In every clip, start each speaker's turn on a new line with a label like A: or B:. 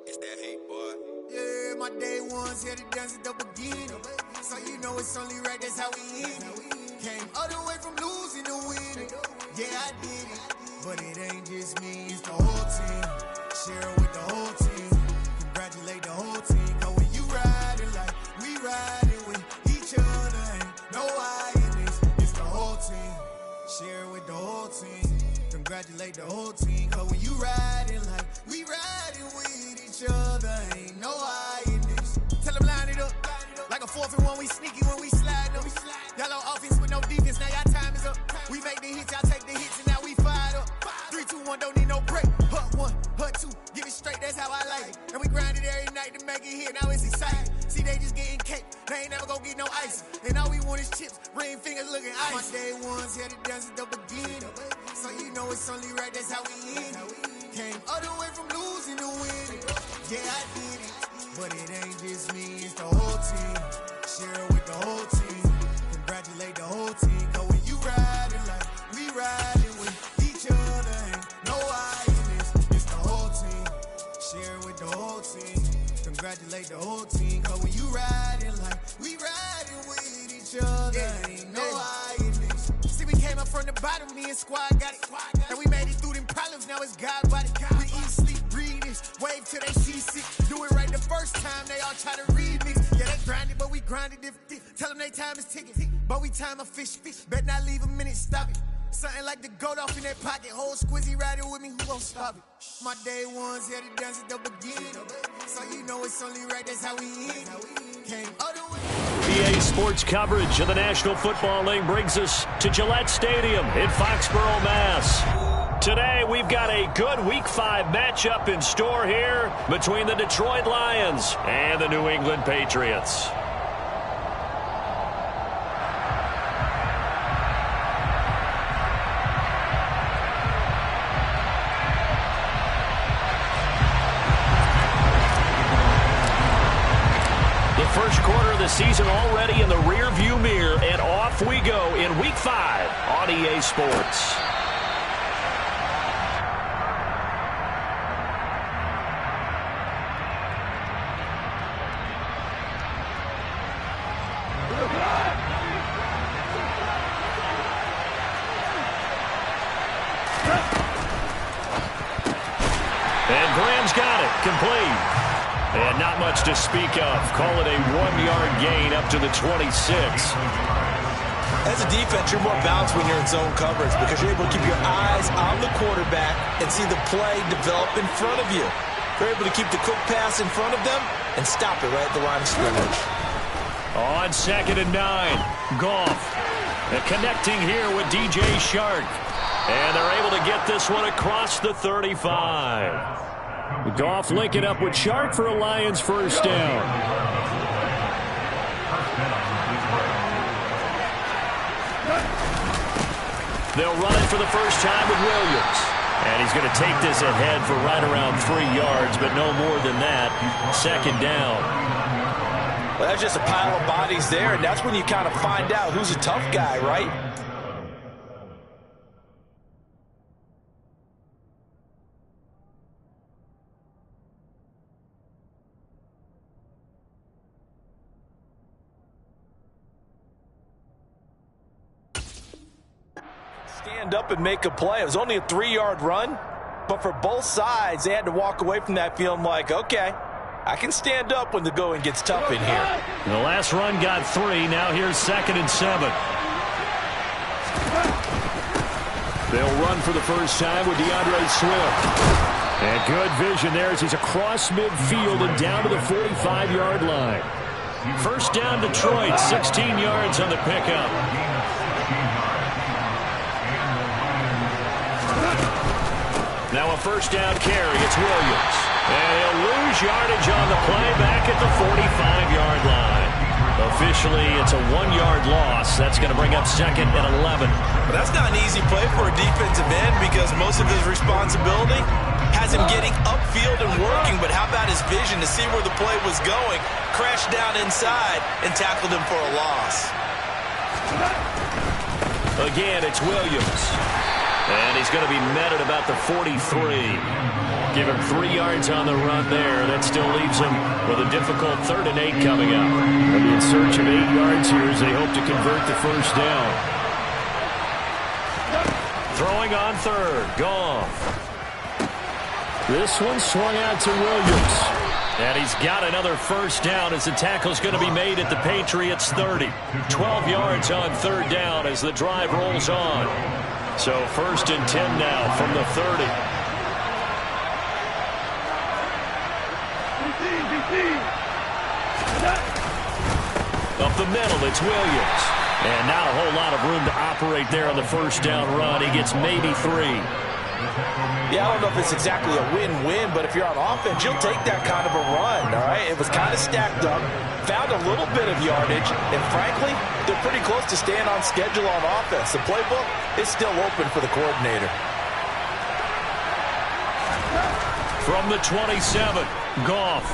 A: It's that hate, boy.
B: Yeah, my day ones here to dance at the beginning. So you know it's only right, that's how we end it. Came all the way from losing to winning. Yeah, I did it. But it ain't just me, it's the whole team. Share it with the whole team. Congratulate the whole team. Cause when you riding like we riding with each other, ain't no I in this. It's the whole team. Share it with the whole team. Congratulate the whole team. Cause when you riding like we riding with each other, ain't no I in this. Tell them line it up. Like a 4th and 1, we sneaky when we slide them. Y'all on offense with no defense, now y'all time is up. We make the hits, y'all take the hits, and now we fired up. 3, 2, 1, don't need no break. Hut 1, hut 2, give it straight, that's how I like it. And we grind it every night to make it hit, now it's exciting. See, they just getting cake, they ain't never gonna get no ice. And all we want is chips, ring fingers looking ice. My day ones here to dance at the beginning. So you know it's only right, that's how we end it. Came all the way from losing to winning. Yeah, I did it. But it ain't just me, it's the whole team. Share it with the whole team. Congratulate the whole team. Cause when you riding like we riding with each other, ain't no I in this. It's the whole team. Share it with the whole team. Congratulate the whole team. Cause when you riding like we riding with each other, ain't no I in this. See, we came up from the bottom, me and squad got it. And we made it through them problems, now it's God body. We eat, sleep, breathe this. Wave till they see sick. Do it right the first time, they all try to remix. Yeah, they grinded, but we grinded different. Tell them they time is ticking. But we time a fish. Bet not leave a minute, stop it. Something like the goat off in their pocket. Whole squizzy riding with me, who gon' stop it? My day ones here to dance at the beginning. So you know it's only right, that's how we end. Came all the way.
C: EA Sports coverage of the National Football League brings us to Gillette Stadium in Foxborough, Mass. Today, we've got a good Week 5 matchup in store here between the Detroit Lions and the New England Patriots. The first quarter of the season already in the rear-view mirror, and off we go in Week 5 on EA Sports. And Graham's got it, complete. And not much to speak of. Call it a 1-yard gain up to the 26.
D: As a defense, you're more balanced when you're in zone coverage because you're able to keep your eyes on the quarterback and see the play develop in front of you. You're able to keep the quick pass in front of them and stop it right at the line of scrimmage.
C: On 2nd and 9, Goff. Connecting here with DJ Shark. And they're able to get this one across the 35. Goff linking up with Shark for a Lions first down. They'll run it for the first time with Williams. And he's going to take this ahead for right around 3 yards, but no more than that. 2nd down.
D: Well, that's just a pile of bodies there, and that's when you kind of find out who's a tough guy, right? Stand up and make a play. It was only a 3-yard run, but for both sides, they had to walk away from that feeling like, okay, I can stand up when the going gets tough in here.
C: The last run got 3. Now here's 2nd and 7. They'll run for the first time with DeAndre Swift. And good vision there as he's across midfield and down to the 45-yard line. First down Detroit, 16 yards on the pickup. Now a first down carry. It's Williams. And he'll lose yardage on the play back at the 45-yard line. Officially, it's a 1-yard loss. That's going to bring up 2nd and 11.
D: But that's not an easy play for a defensive end because most of his responsibility has him getting upfield and working. But how about his vision to see where the play was going, crashed down inside, and tackled him for a loss.
C: Again, it's Williams. And he's going to be met at about the 43. Give him 3 yards on the run there. That still leaves him with a difficult 3rd and 8 coming up. They'll be in search of 8 yards here as they hope to convert the first down. Throwing on 3rd. Goff. This one swung out to Williams. And he's got another first down as the tackle's going to be made at the Patriots' 30. 12 yards on 3rd down as the drive rolls on. So 1st and 10 now from the 30. Up the middle, it's Williams. And not a whole lot of room to operate there on the first down run. He gets maybe 3.
D: Yeah, I don't know if it's exactly a win-win, but if you're on offense, you'll take that kind of a run, all right? It was kind of stacked up, found a little bit of yardage, and frankly, they're pretty close to staying on schedule on offense. The playbook is still open for the coordinator.
C: From the 27, Goff.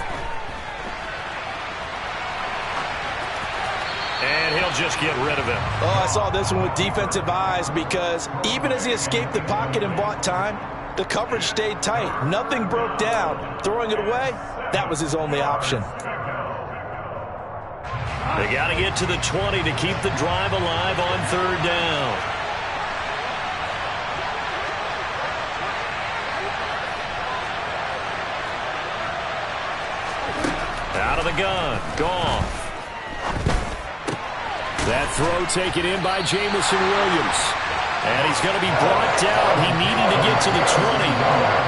C: And he'll just get rid of it.
D: Oh, I saw this one with defensive eyes because even as he escaped the pocket and bought time, the coverage stayed tight. Nothing broke down. Throwing it away, that was his only option.
C: They got to get to the 20 to keep the drive alive on 3rd down. Out of the gun, Goff. That throw taken in by Jamison Williams. And he's going to be brought down. He needed to get to the 20,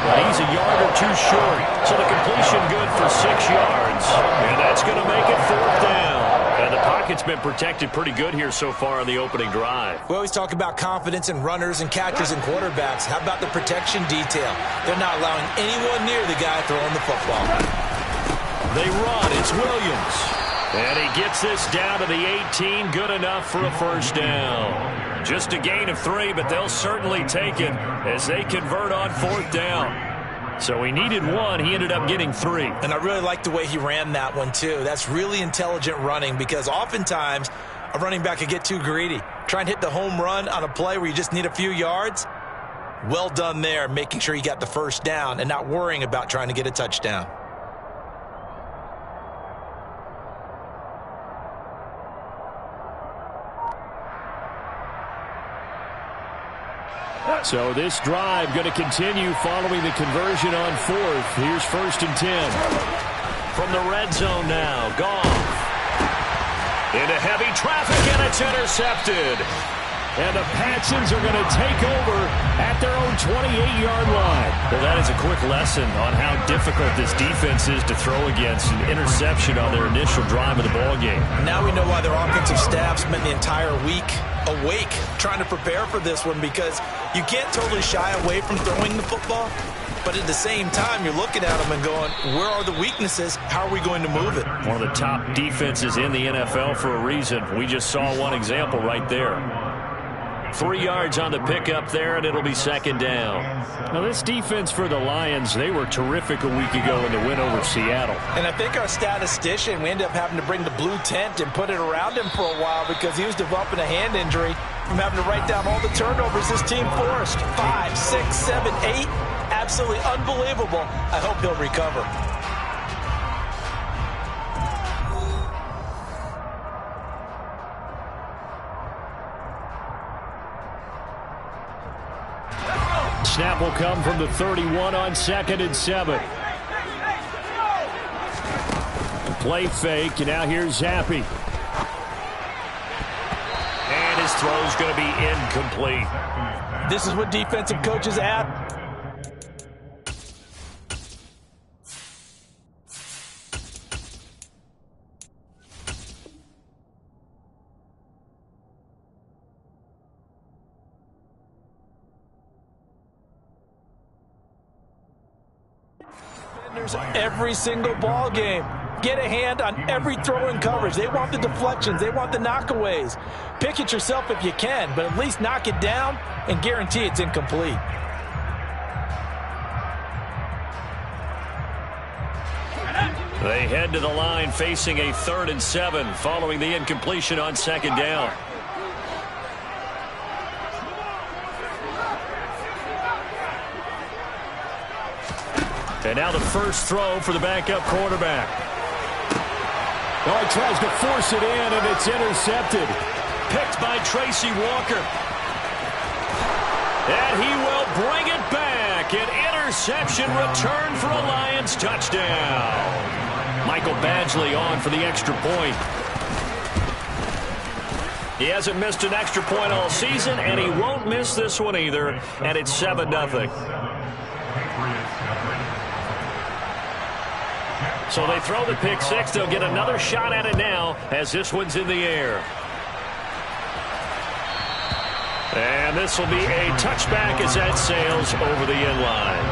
C: but he's a yard or 2 short. So the completion good for 6 yards. And that's going to make it 4th down. And the pocket's been protected pretty good here so far in the opening drive.
D: We always talk about confidence in runners and catchers and quarterbacks. How about the protection detail? They're not allowing anyone near the guy throwing the football.
C: They run. It's Williams. And he gets this down to the 18. Good enough for a first down. Just a gain of 3, but they'll certainly take it as they convert on 4th down. So he needed 1. He ended up getting 3.
D: And I really like the way he ran that one, too. That's really intelligent running because oftentimes a running back can get too greedy. Try and hit the home run on a play where you just need a few yards. Well done there, making sure you got the first down and not worrying about trying to get a touchdown.
C: So this drive going to continue following the conversion on 4th. Here's 1st and 10. From the red zone now, Goff. Into heavy traffic, and it's intercepted. And the Patsons are going to take over at their own 28-yard line. Well, that is a quick lesson on how difficult this defense is to throw against. An interception on their initial drive of the ballgame.
D: Now we know why their offensive staff spent the entire week awake trying to prepare for this one, because you can't totally shy away from throwing the football, but at the same time you're looking at them and going, where are the weaknesses? How are we going to move it?
C: One of the top defenses in the NFL for a reason. We just saw one example right there. 3 yards on the pickup there, and it'll be 2nd down. Now, this defense for the Lions, they were terrific a week ago in the win over Seattle.
D: And I think our statistician, we ended up having to bring the blue tent and put it around him for a while because he was developing a hand injury from having to write down all the turnovers this team forced. 5, 6, 7, 8. Absolutely unbelievable. I hope he'll recover.
C: Snap will come from the 31 on 2nd and 7. Play fake, and now here's Zappi. And his throw's going to be incomplete.
D: This is what defensive coaches add. Every single ball game. Get a hand on every throw in coverage. They want the deflections. They want the knockaways. Pick it yourself if you can, but at least knock it down and guarantee it's incomplete.
C: They head to the line facing a 3rd and 7 following the incompletion on 2nd down. And now the first throw for the backup quarterback.
A: Oh, he tries to force it in, and it's intercepted.
C: Picked by Tracy Walker. And he will bring it back. An interception return for a Lions touchdown. Michael Badgley on for the extra point. He hasn't missed an extra point all season, and he won't miss this one either. And it's 7-0. So they throw the pick six. They'll get another shot at it now as this one's in the air. And this will be a touchback as that sails over the end line.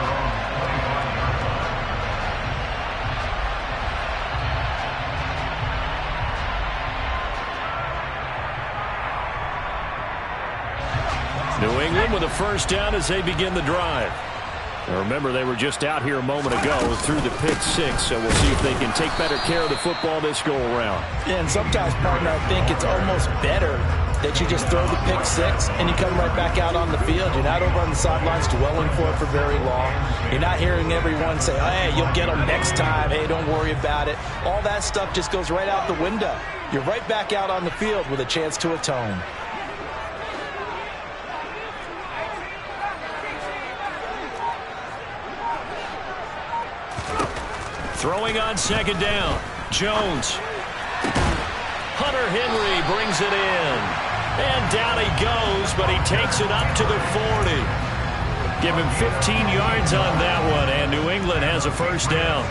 C: New England with a first down as they begin the drive. Now remember, they were just out here a moment ago through the pick six, so we'll see if they can take better care of the football this go-around.
D: Yeah, and sometimes, partner, I think it's almost better that you just throw the pick six and you come right back out on the field. You're not over on the sidelines dwelling for it for very long. You're not hearing everyone say, oh, hey, you'll get them next time. Hey, don't worry about it. All that stuff just goes right out the window. You're right back out on the field with a chance to atone.
C: Throwing on second down. Jones. Hunter Henry brings it in. And down he goes, but he takes it up to the 40. Give him 15 yards on that one, and New England has a first down.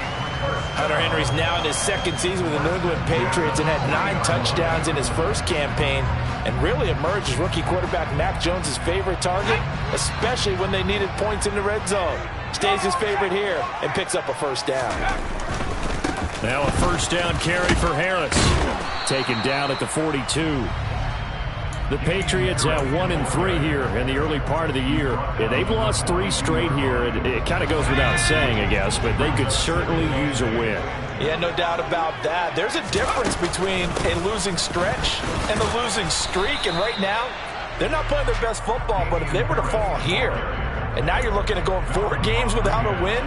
D: Hunter Henry's now in his second season with the New England Patriots and had 9 touchdowns in his first campaign and really emerged as rookie quarterback Mac Jones' favorite target, especially when they needed points in the red zone. Stays his favorite here and picks up a first down.
C: Now a first down carry for Harris. Taken down at the 42. The Patriots at 1-3 here in the early part of the year. Yeah, they've lost 3 straight here. It kind of goes without saying, I guess, but they could certainly use a win.
D: Yeah, no doubt about that. There's a difference between a losing stretch and a losing streak, and right now, they're not playing their best football, but if they were to fall here, and now you're looking at going 4 games without a win,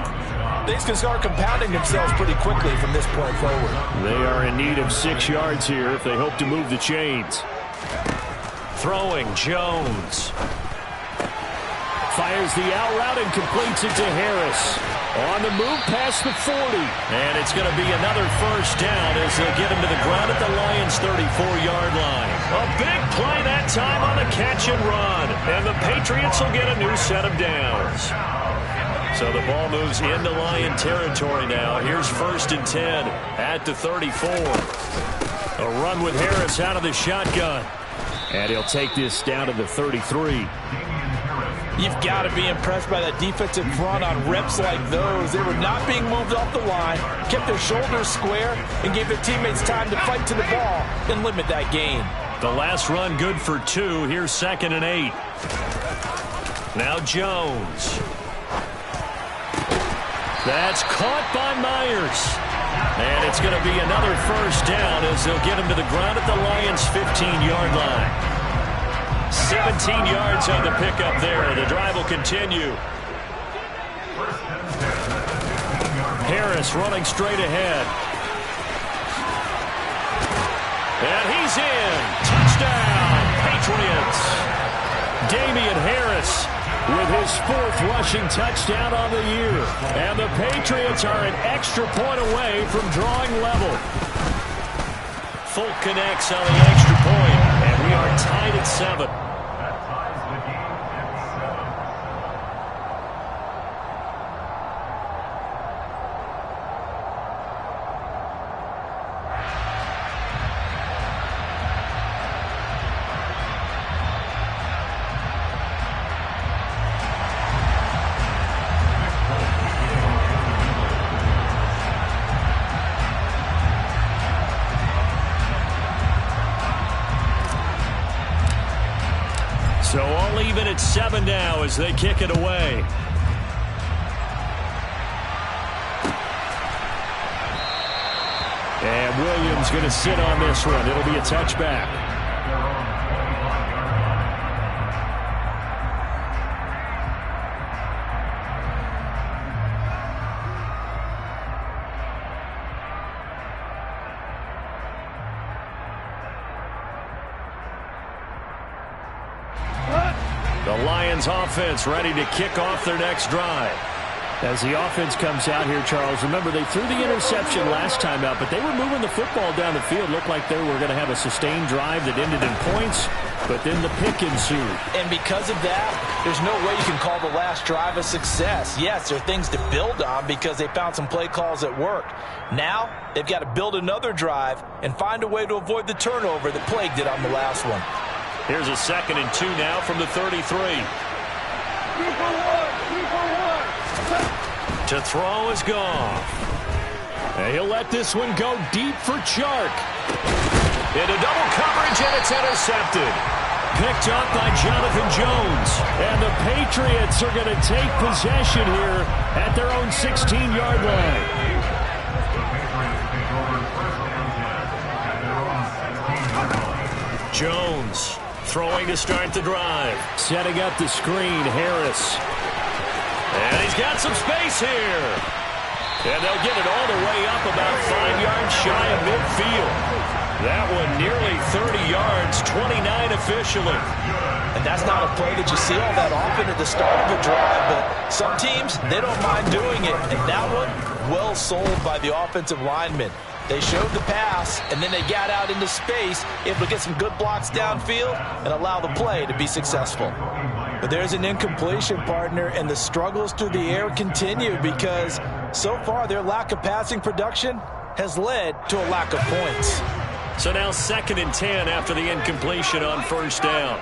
D: things can start compounding themselves pretty quickly from this point forward.
C: They are in need of 6 yards here if they hope to move the chains. Throwing, Jones. Fires the out route and completes it to Harris. On the move past the 40. And it's going to be another first down as they'll get him to the ground at the Lions' 34-yard line. A big play that time on the catch and run. And the Patriots will get a new set of downs. So the ball moves into Lion territory now. Here's 1st and 10 at the 34. A run with Harris out of the shotgun. And he'll take this down to the 33.
D: You've got to be impressed by that defensive front on reps like those. They were not being moved off the line, kept their shoulders square, and gave their teammates time to fight to the ball and limit that gain.
C: The last run good for 2. Here's 2nd and 8. Now Jones. That's caught by Myers. And it's going to be another first down as they'll get him to the ground at the Lions' 15-yard line. 17 yards on the pickup there. The drive will continue. Harris running straight ahead. And he's in. Touchdown, Patriots. Damian Harris with his 4th rushing touchdown on the year. And the Patriots are an extra point away from drawing level. Folk connects on the extra point, and we are tied at 7. So all even at 7 now as they kick it away. And Williams going to sit on this one. It'll be a touchback. The Lions offense ready to kick off their next drive. As the offense comes out here, Charles, remember they threw the interception last time out, but they were moving the football down the field. Looked like they were going to have a sustained drive that ended in points, but then the pick ensued.
D: And because of that, there's no way you can call the last drive a success. Yes, there are things to build on because they found some play calls that worked. Now, they've got to build another drive and find a way to avoid the turnover that plagued it on the last one.
C: Here's a 2nd and 2 now from the 33. To throw is Goff. And he'll let this one go deep for Chark. Into double coverage, and it's intercepted. Picked up by Jonathan Jones. And the Patriots are going to take possession here at their own 16-yard line. Jones throwing to start the drive. Setting up the screen, Harris. And he's got some space here. And they'll get it all the way up about 5 yards shy of midfield. That one nearly 30 yards, 29 officially.
D: And that's not a play that you see all that often at the start of a drive, but some teams, they don't mind doing it. And that one, well sold by the offensive lineman. They showed the pass, and then they got out into space, able to get some good blocks downfield and allow the play to be successful. But there's an incompletion, partner, and the struggles through the air continue because so far their lack of passing production has led to a lack of points.
C: So now 2nd and 10 after the incompletion on 1st down.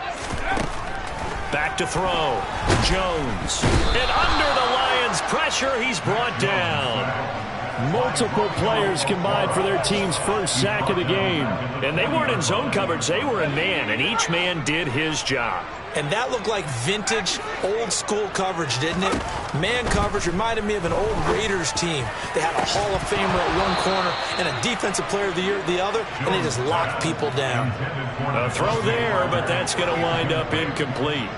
C: Back to throw. Jones. And under the Lions' pressure, he's brought down. Multiple players combined for their team's first sack of the game. And they weren't in zone coverage. They were in man, and each man did his job.
D: And that looked like vintage, old-school coverage, didn't it? Man coverage reminded me of an old Raiders team. They had a Hall of Famer at one corner and a Defensive Player of the Year at the other, and they just locked people down.
C: A throw there, but that's going to wind up incomplete.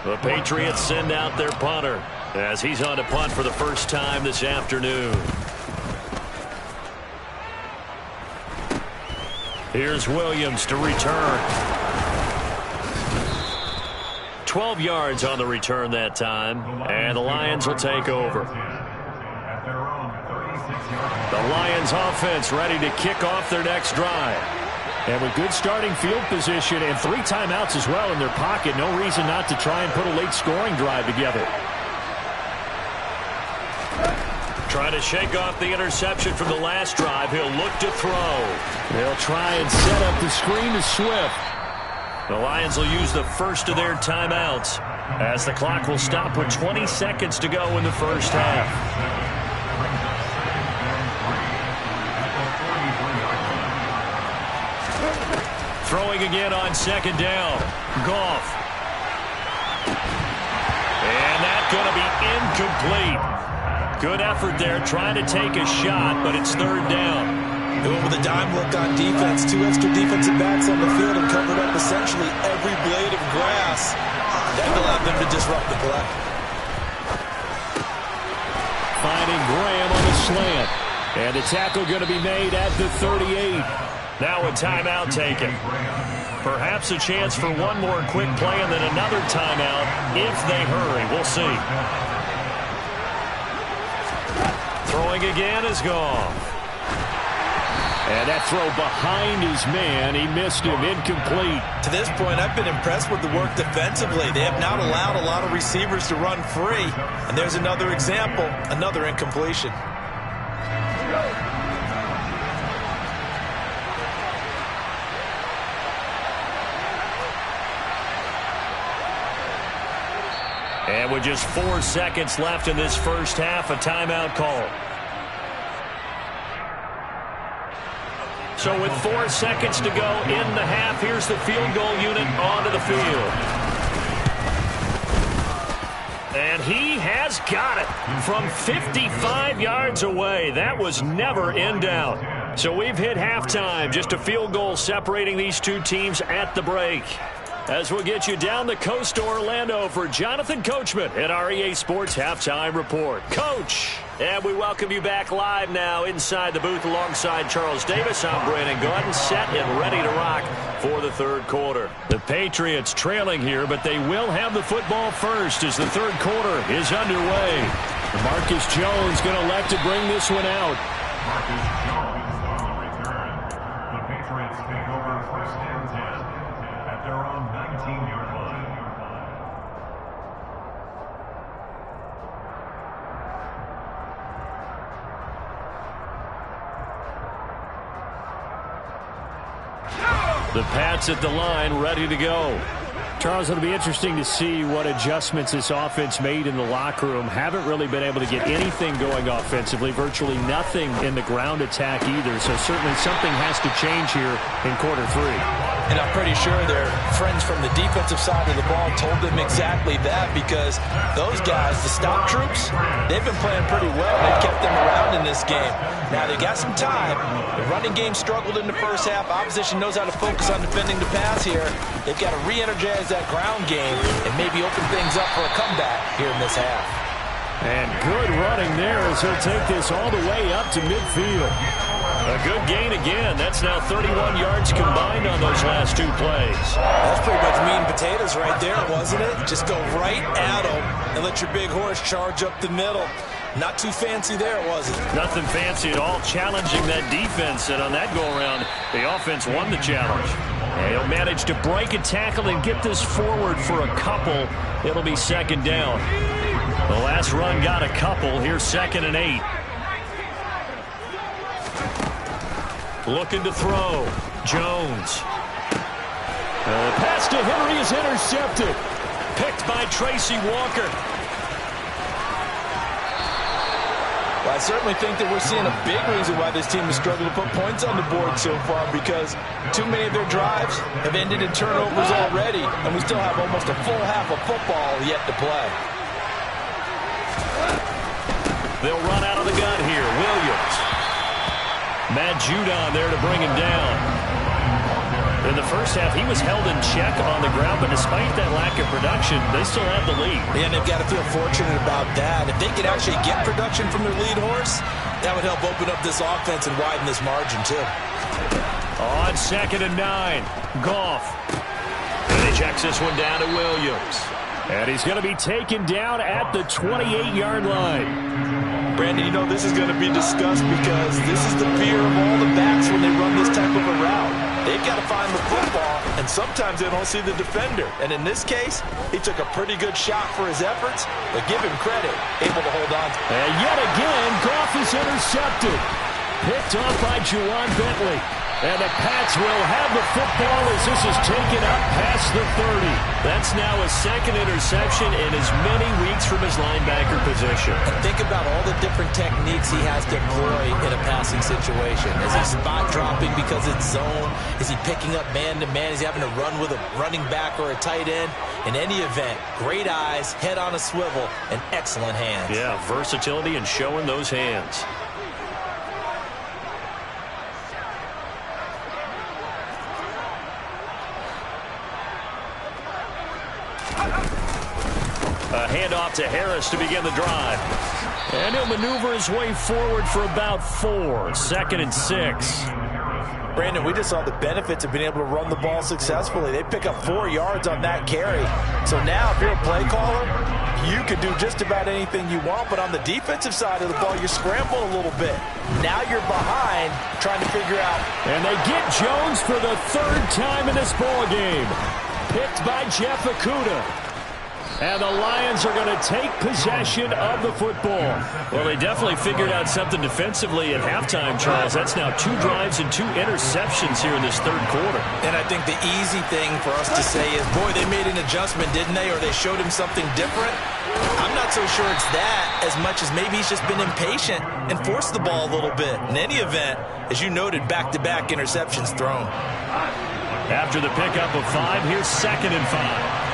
C: The Patriots send out their punter as he's on to punt for the first time this afternoon. Here's Williams to return. 12 yards on the return that time, and the Lions will take over. The Lions offense ready to kick off their next drive. And with good starting field position and 3 timeouts as well in their pocket, no reason not to try and put a late scoring drive together. Trying to shake off the interception from the last drive. He'll look to throw. They'll try and set up the screen to Swift. The Lions will use the first of their timeouts as the clock will stop with 20 seconds to go in the first half. Throwing again on 2nd down. Goff. And that's going to be incomplete. Good effort there trying to take a shot, but it's 3rd down.
D: Going with a dime look on defense. 2 extra defensive backs on the field and covered up essentially every blade of grass. That allowed them to disrupt the play.
C: Finding Graham on the slant. And the tackle going to be made at the 38. Now a timeout taken. Perhaps a chance for one more quick play and then another timeout if they hurry. We'll see. Throwing again is Goff. And that throw behind his man. He missed him. Incomplete.
D: To this point, I've been impressed with the work defensively. They have not allowed a lot of receivers to run free. And there's another example, another incompletion.
C: And with just 4 seconds left in this first half, a timeout call. So with 4 seconds to go in the half, here's the field goal unit onto the field. And he has got it from 55 yards away. That was never in doubt. So we've hit halftime. Just a field goal separating these two teams at the break. as we'll get you down the coast to Orlando for Jonathan Coachman at our EA Sports Halftime Report. Coach, and we welcome you back live now inside the booth alongside Charles Davis. I'm Brandon Gordon, set and ready to rock for the third quarter. The Patriots trailing here, but they will have the football first as the third quarter is underway. Marcus Jones going to elect to bring this one out.
E: Marcus Jones on the return. The Patriots take over first and 10 at their own 19-yard line.
C: The Pats at the line, ready to go.
A: Charles, it'll be interesting to see what adjustments this offense made in the locker room. Haven't really been able to get anything going offensively, virtually nothing in the ground attack either. So certainly something has to change here in quarter three.
D: And I'm pretty sure their friends from the defensive side of the ball told them exactly that, because those guys, the stop troops, they've been playing pretty well. They've kept them around in this game. Now, they got some time. The running game struggled in the first half. Opposition knows how to focus on defending the pass here. They've got to re-energize that ground game and maybe open things up for a comeback here in this half.
A: And good running there as he'll take this all the way up to midfield.
C: A good gain again. That's now 31 yards combined on those last two plays.
D: That's pretty much meat and potatoes right there, wasn't it? Just go right at them and let your big horse charge up the middle. Not too fancy there, was it?
C: Nothing fancy at all, challenging that defense. And on that go-around, the offense won the challenge. And he'll manage to break a tackle and get this forward for a couple. It'll be second down. The last run got a couple. Here's 2nd and 8. Looking to throw. Jones.
A: The pass to Henry is intercepted.
C: Picked by Tracy Walker.
D: Well, I certainly think that we're seeing a big reason why this team has struggled to put points on the board so far, because too many of their drives have ended in turnovers already, and we still have almost a full half of football yet to play.
C: They'll run out of the gun here. Williams. Matt Judon there to bring him down. In the first half, he was held in check on the ground, but despite that lack of production, they still have the lead.
D: And they've got to feel fortunate about that. If they could actually get production from their lead horse, that would help open up this offense and widen this margin, too.
C: On 2nd and 9, Goff. And he checks this one down to Williams.
A: And he's going to be taken down at the 28-yard line.
D: Brandon, you know this is going to be discussed because this is the fear of all the backs when they run this type of a route. They've got to find the football, and sometimes they don't see the defender. And in this case, he took a pretty good shot for his efforts, but give him credit, able to hold on.
A: And yet again, Goff is intercepted. Picked off by Juwan Bentley. And the Pats will have the football as this is taken up past the 30.
C: That's now a 2nd interception in as many weeks from his linebacker position.
D: And think about all the different techniques he has to employ in a passing situation. Is he spot dropping because it's zone? Is he picking up man-to-man? Is he having to run with a running back or a tight end? In any event, great eyes, head on a swivel, and excellent hands.
C: Yeah, versatility and showing those hands. A handoff to Harris to begin the drive.
A: And he'll maneuver his way forward for about 4. 2nd and 6.
D: Brandon, we just saw the benefits of being able to run the ball successfully. They pick up 4 yards on that carry. So now, if you're a play caller, you can do just about anything you want. But on the defensive side of the ball, you scramble a little bit. Now you're behind, trying to figure out.
A: And they get Jones for the 3rd time in this ball game. Picked by Jeff Okudah. And the Lions are going to take possession of the football.
C: Well, they definitely figured out something defensively at halftime, Charles. That's now 2 drives and 2 interceptions here in this third quarter.
D: And I think the easy thing for us to say is, boy, they made an adjustment, didn't they? Or they showed him something different. I'm not so sure it's that as much as maybe he's just been impatient and forced the ball a little bit. In any event, as you noted, back-to-back interceptions thrown.
C: After the pickup of 5, here's 2nd and 5.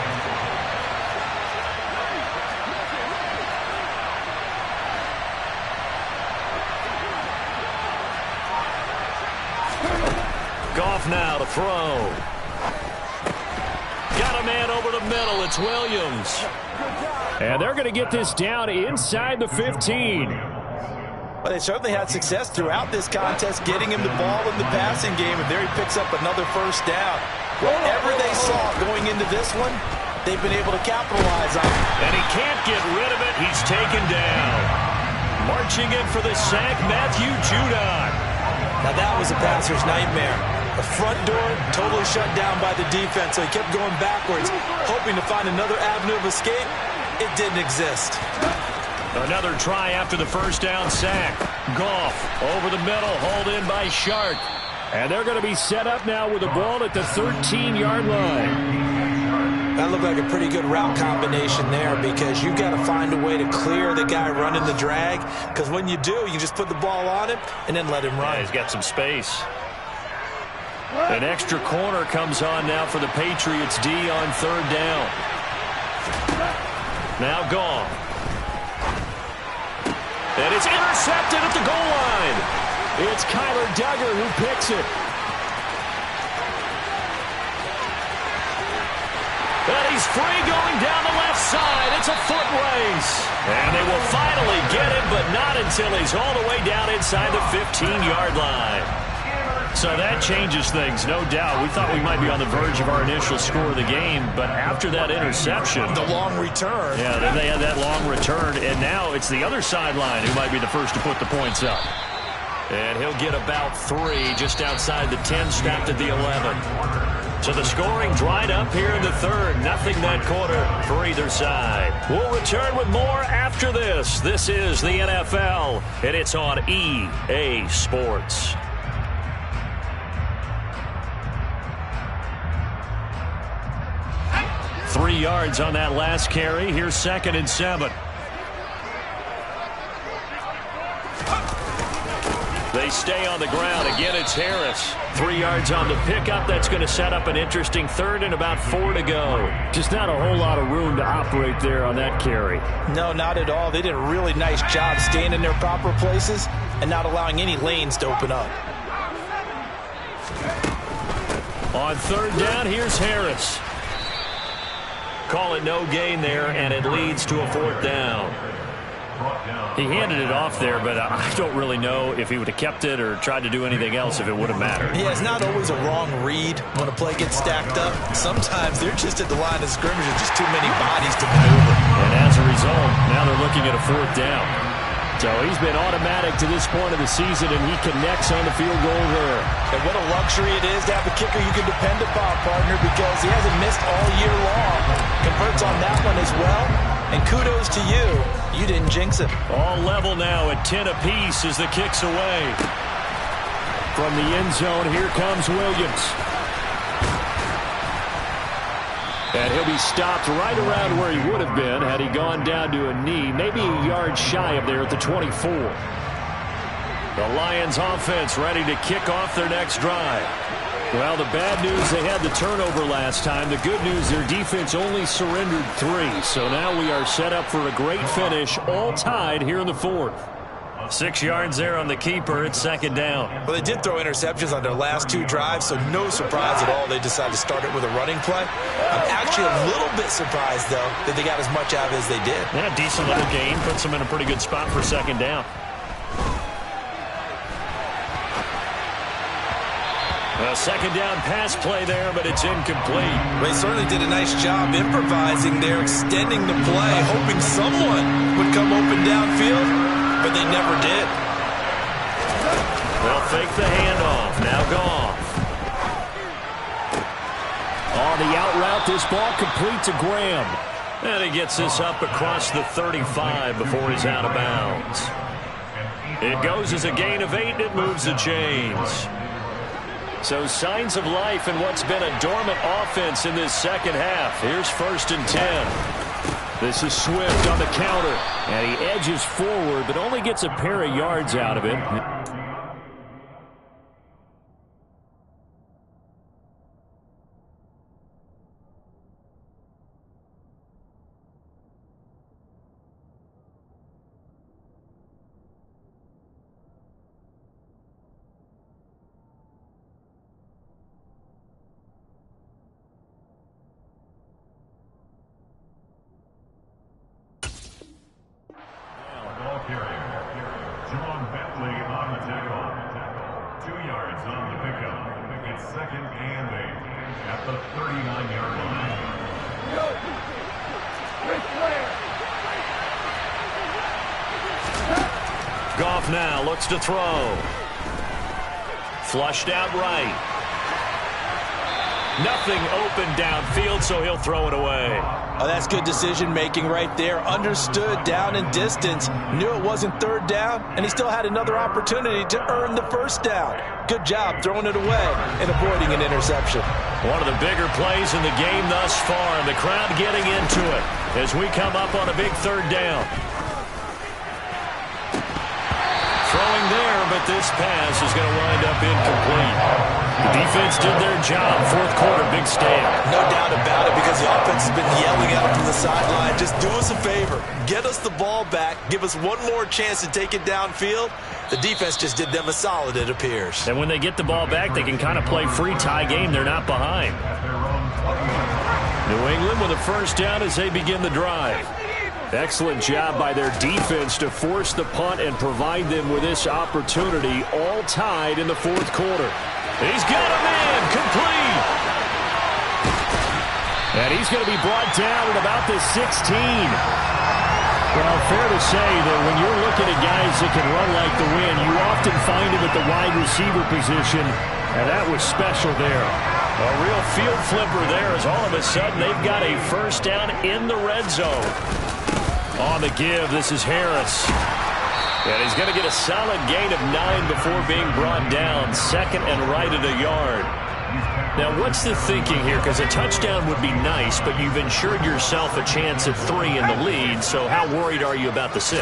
C: Goff now to throw. Got over the middle. It's Williams.
A: And they're going to get this down inside the 15.
D: Well, they certainly had success throughout this contest getting him the ball in the passing game, and there he picks up another first down. Whatever they saw going into this one, they've been able to capitalize on it.
C: And he can't get rid of it. He's taken down. Marching in for the sack, Matthew Judon.
D: Now that was a passer's nightmare. The front door totally shut down by the defense, so he kept going backwards, hoping to find another avenue of escape. It didn't exist.
A: Another try after the first down sack. Goff over the middle, hauled in by Shark. And they're going to be set up now with the ball at the 13-yard line.
D: That looked like a pretty good route combination there, because you've got to find a way to clear the guy running the drag, because when you do, you just put the ball on him and then let him run.
A: Yeah, he's got some space. An extra corner comes on now for the Patriots D on third down. Now Goff. And it's intercepted at the goal line. It's Kyler Duggar who picks it. And he's free going down the left side. It's a foot race. And they will finally get him, but not until he's all the way down inside the 15-yard line. So that changes things, no doubt. We thought we might be on the verge of our initial score of the game, but after that interception,
D: The long return.
A: yeah, then they had that long return, and now it's the other sideline who might be the first to put the points up. And he'll get about 3 just outside the 10, stopped at the 11. So the scoring dried up here in the third. Nothing that quarter for either side. We'll return with more after this. This is the NFL, and it's on EA Sports. 3 yards on that last carry. Here's 2nd and 7. They stay on the ground. Again, it's Harris. 3 yards on the pickup. That's going to set up an interesting third and about 4 to go. Just not a whole lot of room to operate there on that carry.
D: No, not at all. They did a really nice job staying in their proper places and not allowing any lanes to open up.
A: On third down, here's Harris. Call it no gain there, and it leads to a 4th down. He handed it off there, but I don't really know if he would have kept it or tried to do anything else if it would have mattered.
D: Yeah, it's not always a wrong read when a play gets stacked up. Sometimes they're just at the line of scrimmage with just too many bodies to maneuver.
A: And as a result, now they're looking at a 4th down. So he's been automatic to this point of the season, and he connects on the field goal there.
D: And what a luxury it is to have a kicker you can depend upon, partner, because he hasn't missed all year long. Converts on that one as well. And kudos to you. You didn't jinx it.
A: All level now at 10 apiece as the kick's away. From the end zone, here comes Williams. And he'll be stopped right around where he would have been had he gone down to a knee, maybe a yard shy of there at the 24. The Lions offense ready to kick off their next drive. Well, the bad news, they had the turnover last time. The good news, their defense only surrendered 3. So now we are set up for a great finish, all tied here in the 4th. 6 yards there on the keeper. It's 2nd down.
D: Well, they did throw interceptions on their last 2 drives, so no surprise at all they decided to start it with a running play. I'm actually a little bit surprised, though, that they got as much out of it as they did.
A: Yeah, decent little gain. Puts them in a pretty good spot for 2nd down. A 2nd down pass play there, but it's incomplete.
D: They certainly did a nice job improvising there, extending the play, hoping someone would come open downfield, but they never did.
A: They'll fake the handoff. Now Goff. On the out route, this ball complete to Graham. And he gets this up across the 35 before he's out of bounds. It goes as a gain of 8, and it moves the chains. So signs of life in what's been a dormant offense in this second half. Here's 1st and 10. This is Swift on the counter. And he edges forward, but only gets a pair of yards out of it.
E: John Bentley on the tackle. 2 yards on the pickup. It's 2nd and 8 at the 39-yard line.
C: Goff now looks to throw. Flushed out right. Nothing open downfield, so he'll throw it away.
D: Oh, that's good decision-making right there. Understood down and distance. Knew it wasn't third down, and he still had another opportunity to earn the first down. Good job throwing it away and avoiding an interception.
C: One of the bigger plays in the game thus far, and the crowd getting into it as we come up on a big third down. Throwing there, but this pass is going to wind up incomplete. The defense did their job. Fourth quarter, big stand.
D: No doubt about it, because the offense has been yelling out from the sideline, just do us a favor. Get us the ball back. Give us one more chance to take it downfield. The defense just did them a solid, it appears.
A: And when they get the ball back, they can kind of play free tie game. They're not behind. New England with a first down as they begin the drive. Excellent job by their defense to force the punt and provide them with this opportunity, all tied in the fourth quarter.
C: He's got a man complete.
A: And he's going to be brought down at about the 16. Well, fair to say that when you're looking at guys that can run like the wind, you often find him at the wide receiver position, and that was special there.
C: A real field flipper there as all of a sudden they've got a first down in the red zone.
A: On the give, this is Harris.
C: And he's going to get a solid gain of 9 before being brought down. 2nd and right at a yard.
A: Now, what's the thinking here? Because a touchdown would be nice, but you've ensured yourself a chance at 3 in the lead, so how worried are you about the 6?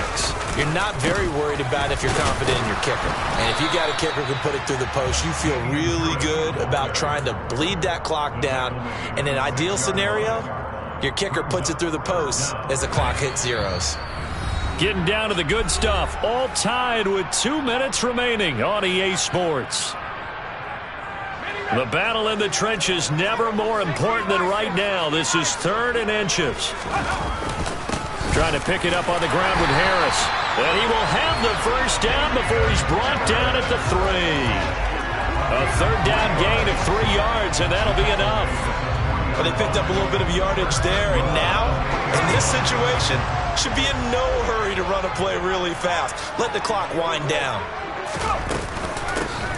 D: You're not very worried about if you're confident in your kicker. And if you got a kicker who can put it through the post, you feel really good about trying to bleed that clock down. In an ideal scenario, your kicker puts it through the post as the clock hits zeros.
A: Getting down to the good stuff, all tied with 2 minutes remaining on EA Sports. The battle in the trenches never more important than right now. This is 3rd and inches. Trying to pick it up on the ground with Harris. And he will have the first down before he's brought down at the 3. A third down gain of 3 yards, and that'll be enough.
D: Well, they picked up a little bit of yardage there, and now, in this situation, should be in no hurry to run a play really fast. Let the clock wind down.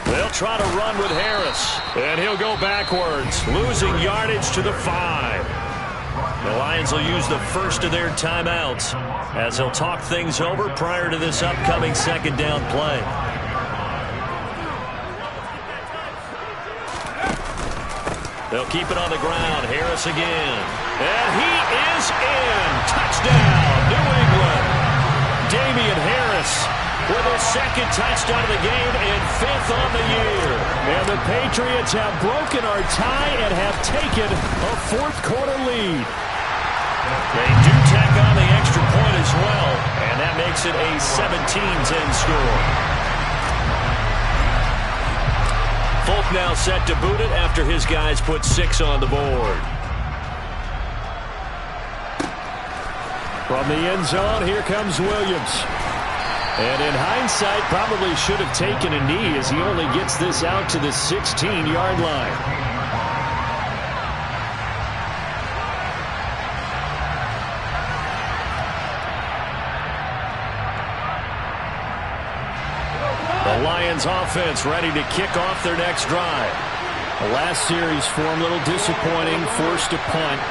A: They'll try to run with Harris, and he'll go backwards, losing yardage to the 5. The Lions will use the first of their timeouts as they'll talk things over prior to this upcoming 2nd down play. They'll keep it on the ground. Harris again. And he is in. Touchdown, New England. Damian Harris with his 2nd touchdown of the game and 5th on the year. And the Patriots have broken our tie and have taken a fourth quarter lead. They do tack on the extra point as well, and that makes it a 17-10 score. Folk now set to boot it after his guys put 6 on the board. From the end zone, here comes Williams. And in hindsight, probably should have taken a knee as he only gets this out to the 16-yard line. The Lions offense ready to kick off their next drive. The last series for them a little disappointing, forced a punt.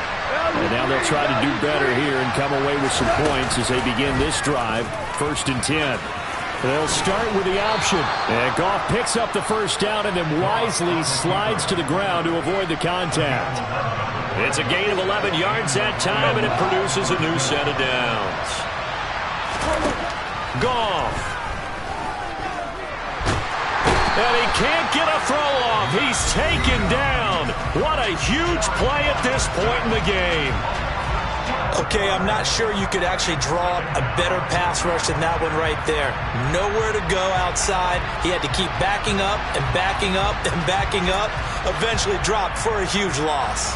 A: And now they'll try to do better here and come away with some points as they begin this drive, 1st and 10. They'll start with the option. And Goff picks up the first down and then wisely slides to the ground to avoid the contact. It's a gain of 11 yards that time, and it produces a new set of downs. Goff. And he can't get a throw off. He's taken down. What a huge play at this point in the game.
D: Okay, I'm not sure you could actually draw a better pass rush than that one right there. Nowhere to go outside. He had to keep backing up and backing up and backing up. Eventually dropped for a huge loss.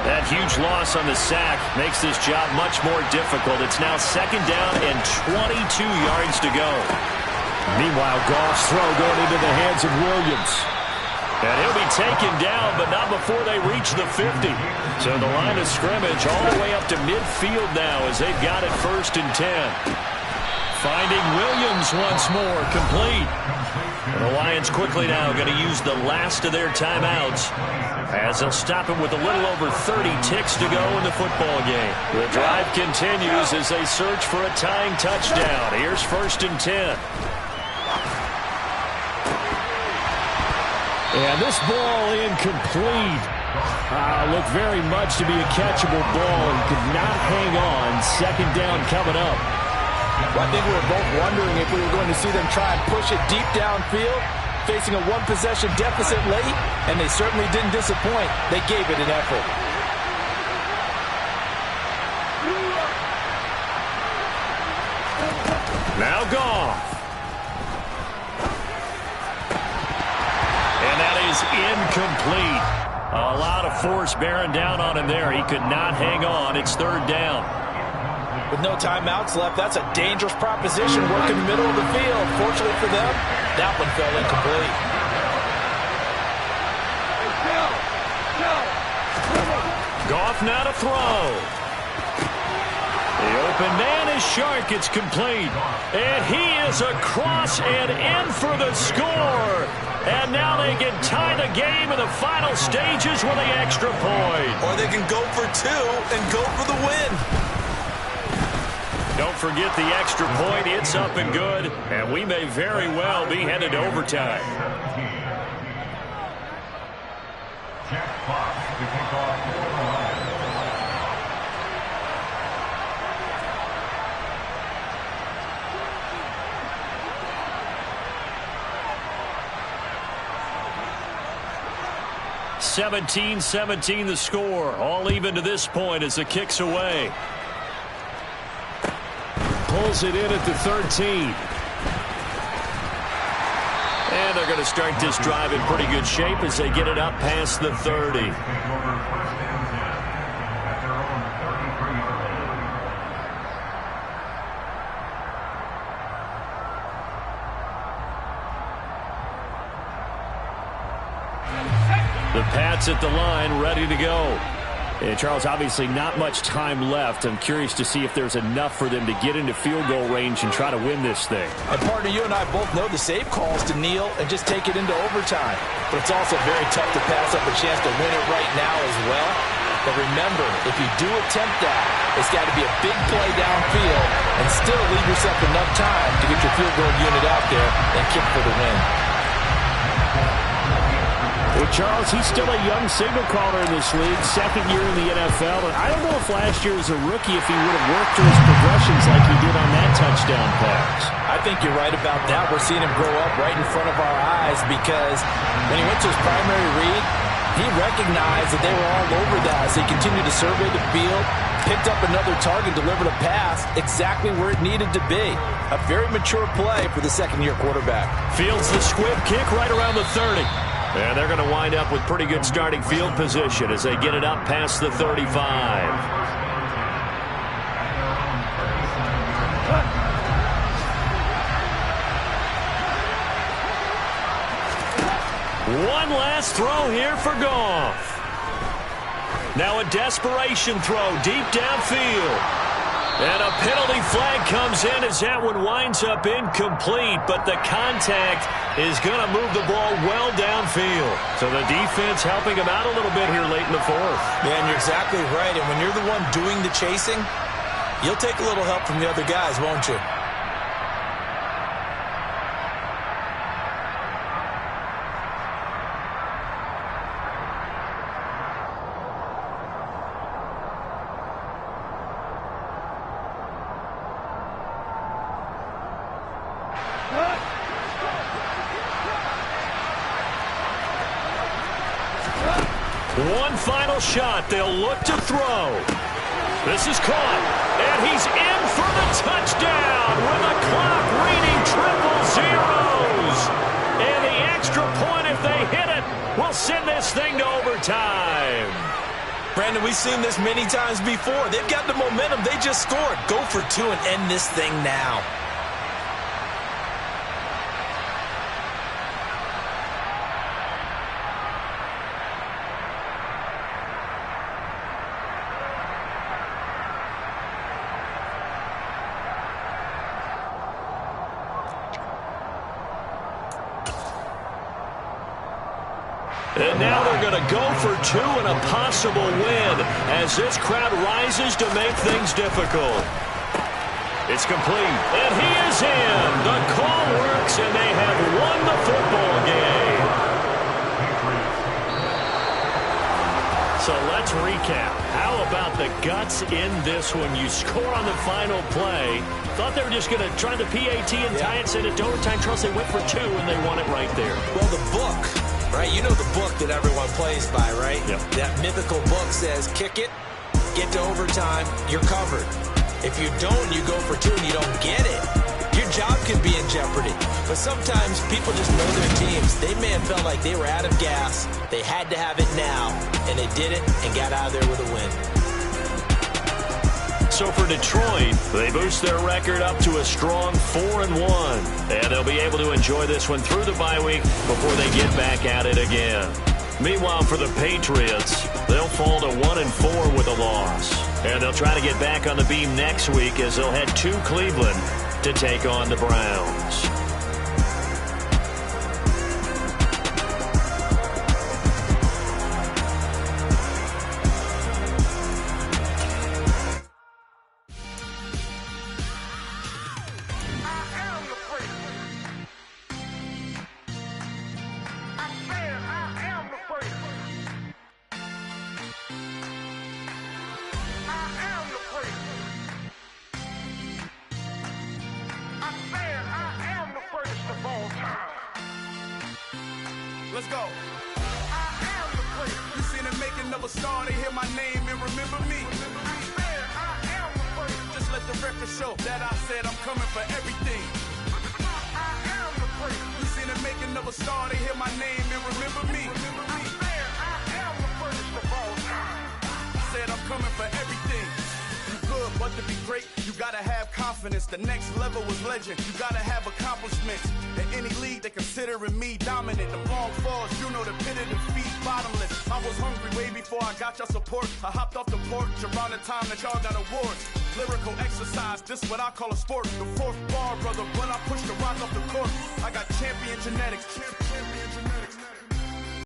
C: That huge loss on the sack makes this job much more difficult. It's now 2nd down and 22 yards to go.
A: Meanwhile, Goff's throw going into the hands of Williams.
C: And he'll be taken down, but not before they reach the 50. So the line of scrimmage all the way up to midfield now as they've got it 1st and 10. Finding Williams once more, complete. And the Lions quickly now going to use the last of their timeouts as they'll stop him with a little over 30 ticks to go in the football game. The drive continues as they search for a tying touchdown. Here's 1st and 10.
A: And this ball incomplete. Looked very much to be a catchable ball and could not hang on. 2nd down coming up.
F: Well, I think we were both wondering if we were going to see them try and push it deep downfield, facing a one-possession deficit late, and they certainly didn't disappoint. They gave it an effort.
C: Now Goff. And that is incomplete. A lot of force bearing down on him there. He could not hang on. It's 3rd down.
F: With no timeouts left, that's a dangerous proposition. Work in the middle of the field. Fortunately for them, that one fell incomplete.
C: Goff now to throw. The open man is Shark. It's complete. And he is across and in for the score. And now they can tie the game in the final stages with the extra point.
D: Or they can go for 2 and go for the win.
C: Don't forget the extra point. It's up and good. And we may very well be headed to overtime.
E: Jack Fox to kick off for the Lions.
C: (17-17) the score. All even to this point as the kick's away.
A: Pulls it in at the 13.
C: And they're going to start this drive in pretty good shape as they get it up past the 30.
E: Take over 1st and 10 at their own 33-yard line.
C: The Pats at the line, ready to go.
A: And Charles, obviously not much time left. I'm curious to see if there's enough for them to get into field goal range and try to win this thing.
F: And partner, you and I both know the save calls to kneel and just take it into overtime. But it's also very tough to pass up a chance to win it right now as well. But remember, if you do attempt that, it's got to be a big play downfield and still leave yourself enough time to get your field goal unit out there and kick for the win.
A: Well, Charles, he's still a young signal caller in this league, 2nd year in the NFL. And I don't know if last year as a rookie if he would have worked through his progressions like he did on that touchdown pass.
F: I think you're right about that. We're seeing him grow up right in front of our eyes because when he went to his primary read, he recognized that they were all over that. So he continued to survey the field, picked up another target, delivered a pass exactly where it needed to be. A very mature play for the 2nd-year quarterback.
C: Fields the squib kick right around the 30. And they're going to wind up with pretty good starting field position as they get it up past the 35. One last throw here for Goff. Now a desperation throw deep downfield. And a penalty flag comes in as that one winds up incomplete, but the contact is going to move the ball well downfield. So the defense helping him out a little bit here late in the 4th.
D: Yeah, and you're exactly right. And when you're the one doing the chasing, you'll take a little help from the other guys, won't you?
C: One final shot. They'll look to throw. This is caught, and he's in for the touchdown with the clock reading triple zeros. And the extra point, if they hit it, will send this thing to overtime.
D: Brandon, we've seen this many times before. They've got the momentum. They just scored. Go for two and end this thing now.
C: And now they're going to go for two and a possible win as this crowd rises to make things difficult. It's complete, and he is in. The call works, and they have won the football game. So let's recap. How about the guts in this one? You score on the final play. Thought they were just going to try the PAT and tie it, send it to overtime. Trust they went for two, and they won it right there.
D: Well, the book, right? You know the book that everyone plays by, right?
C: Yep.
D: That mythical book says, kick it, get to overtime, you're covered. If you don't, you go for two and you don't get it, your job can be in jeopardy. But sometimes people just know their teams. They may have felt like they were out of gas. They had to have it now, and they did it and got out of there with a win.
C: So for Detroit, they boost their record up to a strong 4-1. And they'll be able to enjoy this one through the bye week before they get back at it again. Meanwhile, for the Patriots, they'll fall to 1-4 with a loss. And they'll try to get back on the beam next week as they'll head to Cleveland to take on the Browns.
B: Let's go. You seen the making of a star, they hear my name and remember me. Just let the record show that I said I'm coming for everything. You seen the making of a star, they hear my name and remember me. Said I'm coming for everything. You good, but to be great, you gotta have confidence. The next level was legend. You gotta have accomplishments. In any league, they considering me dominant. The long falls, you know the pit of defeat, bottomless. I was hungry way before I got your support. I hopped off the porch around the time that y'all got awards. Lyrical exercise, this what I call a sport. The fourth bar, brother, when I push the rock off the court. I got champion genetics.